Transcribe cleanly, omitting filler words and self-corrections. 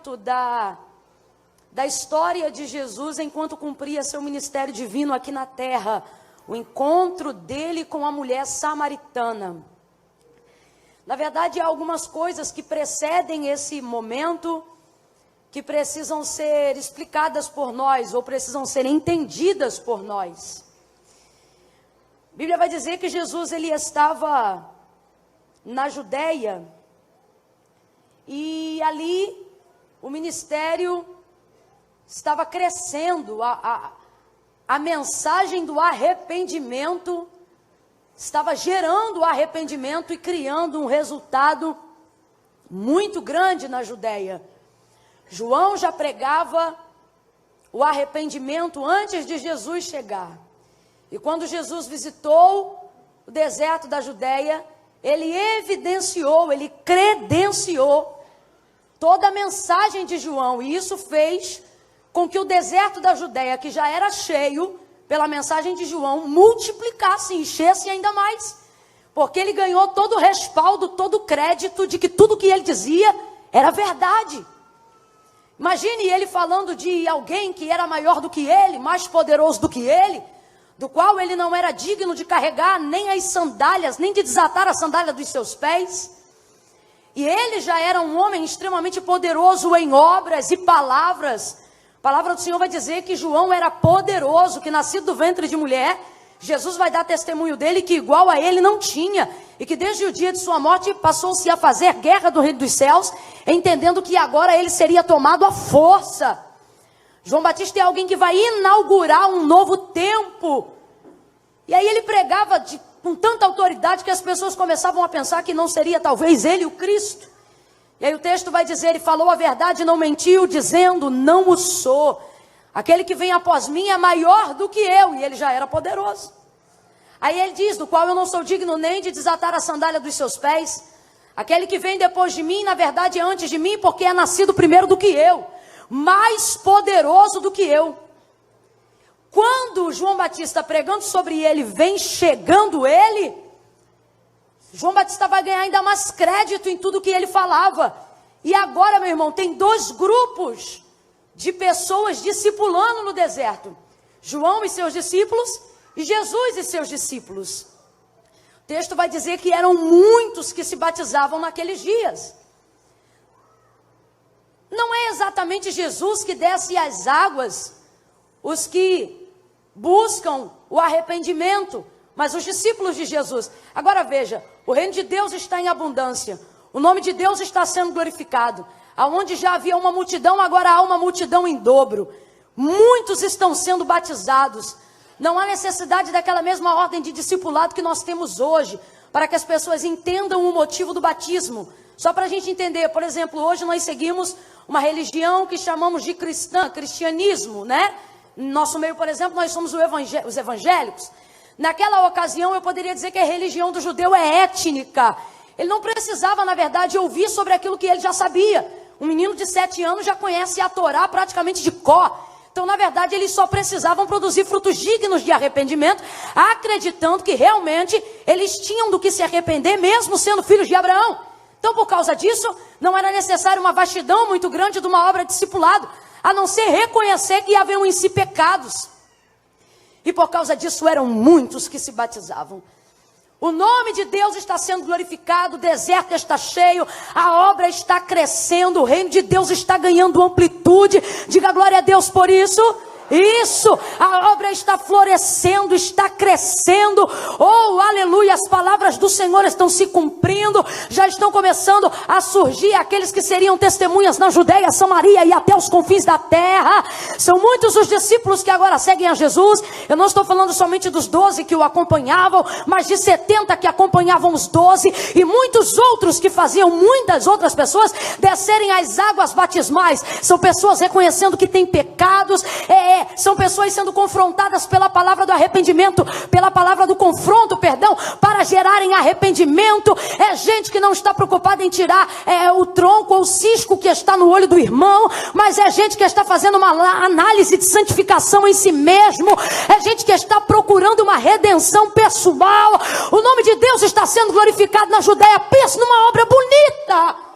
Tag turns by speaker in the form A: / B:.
A: momento da história de Jesus enquanto cumpria seu ministério divino aqui na terra, o encontro dele com a mulher samaritana. Na verdade, há algumas coisas que precedem esse momento que precisam ser explicadas por nós, ou precisam ser entendidas por nós. A Bíblia vai dizer que Jesus ele estava na Judéia, e ali o ministério estava crescendo, a mensagem do arrependimento estava gerando arrependimento e criando um resultado muito grande na Judéia. João já pregava o arrependimento antes de Jesus chegar. E quando Jesus visitou o deserto da Judéia, ele evidenciou, ele credenciou toda a mensagem de João. E isso fez com que o deserto da Judéia, que já era cheio pela mensagem de João, multiplicasse, enchesse ainda mais. Porque ele ganhou todo o respaldo, todo o crédito de que tudo que ele dizia era verdade. Imagine ele falando de alguém que era maior do que ele, mais poderoso do que ele, do qual ele não era digno de carregar nem as sandálias, nem de desatar a sandália dos seus pés. E ele já era um homem extremamente poderoso em obras e palavras. A palavra do Senhor vai dizer que João era poderoso, que nascido do ventre de mulher. Jesus vai dar testemunho dele que igual a ele não tinha. E que desde o dia de sua morte passou-se a fazer guerra do reino dos céus, entendendo que agora ele seria tomado à força. João Batista é alguém que vai inaugurar um novo tempo. E aí ele pregava com tanta autoridade que as pessoas começavam a pensar que não seria talvez ele o Cristo. E aí o texto vai dizer, ele falou a verdade e não mentiu, dizendo, não o sou. Aquele que vem após mim é maior do que eu. E ele já era poderoso. Aí ele diz, do qual eu não sou digno nem de desatar a sandália dos seus pés. Aquele que vem depois de mim, na verdade é antes de mim, porque é nascido primeiro do que eu. Mais poderoso do que eu. Quando João Batista pregando sobre ele, vem chegando ele, João Batista vai ganhar ainda mais crédito em tudo que ele falava. E agora, meu irmão, tem dois grupos de pessoas discipulando no deserto. João e seus discípulos e Jesus e seus discípulos. O texto vai dizer que eram muitos que se batizavam naqueles dias. Não é exatamente Jesus que desce as águas, os que buscam o arrependimento, mas os discípulos de Jesus. Agora veja, o reino de Deus está em abundância. O nome de Deus está sendo glorificado. Aonde já havia uma multidão, agora há uma multidão em dobro. Muitos estão sendo batizados. Não há necessidade daquela mesma ordem de discipulado que nós temos hoje, para que as pessoas entendam o motivo do batismo. Só para a gente entender, por exemplo, hoje nós seguimos uma religião que chamamos de cristianismo, né? No nosso meio, por exemplo, nós somos os evangélicos. Naquela ocasião, eu poderia dizer que a religião do judeu é étnica. Ele não precisava, na verdade, ouvir sobre aquilo que ele já sabia. Um menino de 7 anos já conhece a Torá praticamente de cor. Então, na verdade, eles só precisavam produzir frutos dignos de arrependimento, acreditando que realmente eles tinham do que se arrepender, mesmo sendo filhos de Abraão. Então, por causa disso, não era necessário uma vastidão muito grande de uma obra de discipulado, a não ser reconhecer que haviam em si pecados. E por causa disso eram muitos que se batizavam. O nome de Deus está sendo glorificado, o deserto está cheio, a obra está crescendo, o reino de Deus está ganhando amplitude. Diga glória a Deus por isso. Isso, a obra está florescendo, está crescendo. Oh, aleluia, as palavras do Senhor estão se cumprindo. Já estão começando a surgir aqueles que seriam testemunhas na Judéia, Samaria e até os confins da terra. São muitos os discípulos que agora seguem a Jesus. Eu não estou falando somente dos 12 que o acompanhavam, mas de 70 que acompanhavam os 12 e muitos outros que faziam muitas outras pessoas descerem às águas batismais. São pessoas reconhecendo que têm pecados, são pessoas sendo confrontadas pela palavra do arrependimento, pela palavra do confronto, perdão, para gerarem arrependimento. É gente que não está preocupada em tirar o tronco ou o cisco que está no olho do irmão, mas é gente que está fazendo uma análise de santificação em si mesmo, é gente que está procurando uma redenção pessoal. O nome de Deus está sendo glorificado na Judéia. Pense numa obra bonita.